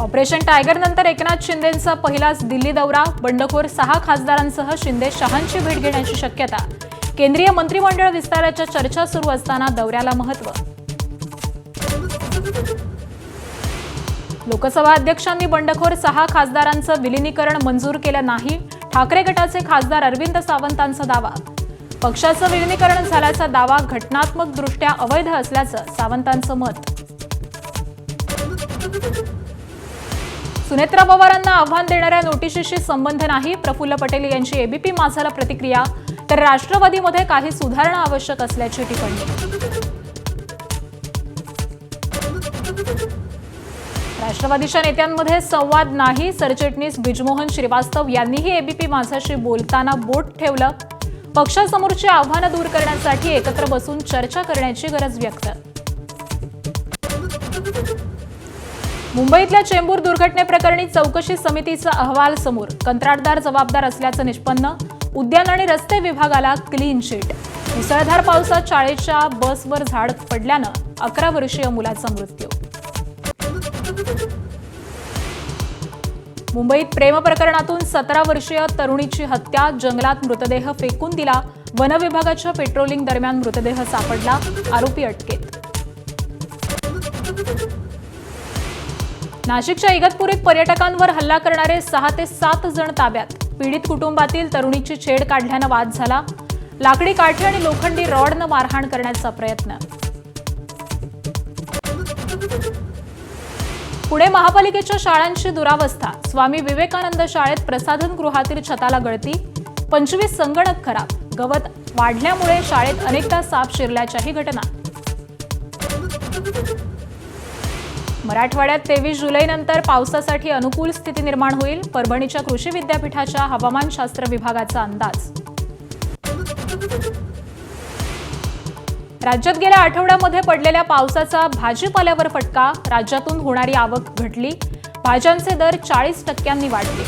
Operation tiger नंतर एकनाथ शिंदेंचा पहिलाच दिल्ली दौरा, बंडखोर 6 खासदारांसह शिंदे शहांची भेट घेण्याची शक्यता। केंद्रीय मंत्रिमंडळ विस्ताराच्या चर्चा सुरू असताना दौऱ्याला महत्त्व। लोकसभा अध्यक्षांनी बंडखोर 6 खासदारांचं विलीनीकरण मंजूर केलं नाही, ठाकरे गटाचे खासदार अरविंद सावंतांचा दावा। पक्षाचं विलीनीकरण झाल्याचा दावा घटनात्मकदृष्ट्या अवैध असल्याचं सावंतांचं मत। सुनेत्रा पवारांना आव्हान देणाऱ्या नोटिशीशी संबंध नाही, प्रफुल्ल पटेल यांची एबीपी माझाला प्रतिक्रिया, तर राष्ट्रवादीमध्ये काही सुधारणा आवश्यक असल्याची टिप्पणी। राष्ट्रवादीच्या नेत्यांमध्ये संवाद नाही, सरचिटणीस ब्रिजमोहन श्रीवास्तव यांनीही एबीपी माझाशी बोलताना बोट ठेवलं। पक्षासमोरची आव्हानं दूर करण्यासाठी एकत्र बसून चर्चा करण्याची गरज व्यक्त। मुंबईतल्या चेंबूर दुर्घटनेप्रकरणी चौकशी समितीचा अहवाल समोर, कंत्राटदार जबाबदार असल्याचं निष्पन्न। उद्यान आणि रस्ते विभागाला क्लीन चिट। मुसळधार पावसात शाळेच्या बसवर झाड पडल्यानं 11 वर्षीय मुलाचा मृत्यू। मुंबईत प्रेम प्रकरणातून 17 वर्षीय तरुणीची हत्या, जंगलात मृतदेह फेकून दिला। वन विभागाच्या पेट्रोलिंग दरम्यान मृतदेह सापडला, आरोपी अटकेत। नाशिकच्या इगतपुरीत पर्यटकांवर हल्ला करणारे 6 ते 7 जण ताब्यात। पीडित कुटुंबातील तरुणीची छेड काढल्यानं वाद झाला। लाकडी काठी आणि लोखंडी रॉडनं मारहाण करण्याचा प्रयत्न। पुणे महापालिकेच्या शाळांची दुरावस्था, स्वामी विवेकानंद शाळेत प्रसाधनगृहातील छताला गळती, 25 संगणक खराब। गवत वाढल्यामुळे शाळेत अनेकदा साप शिरल्याच्याही घटना। मराठवाड्यात 23 जुलैनंतर पावसासाठी अनुकूल स्थिती निर्माण होईल, परभणीच्या कृषी विद्यापीठाच्या हवामानशास्त्र विभागाचा अंदाज। राज्यात गेल्या आठवड्यामध्ये पडलेल्या पावसाचा भाजीपाल्यावर फटका, राज्यातून होणारी आवक घटली, भाज्यांचे दर 40% वाढले।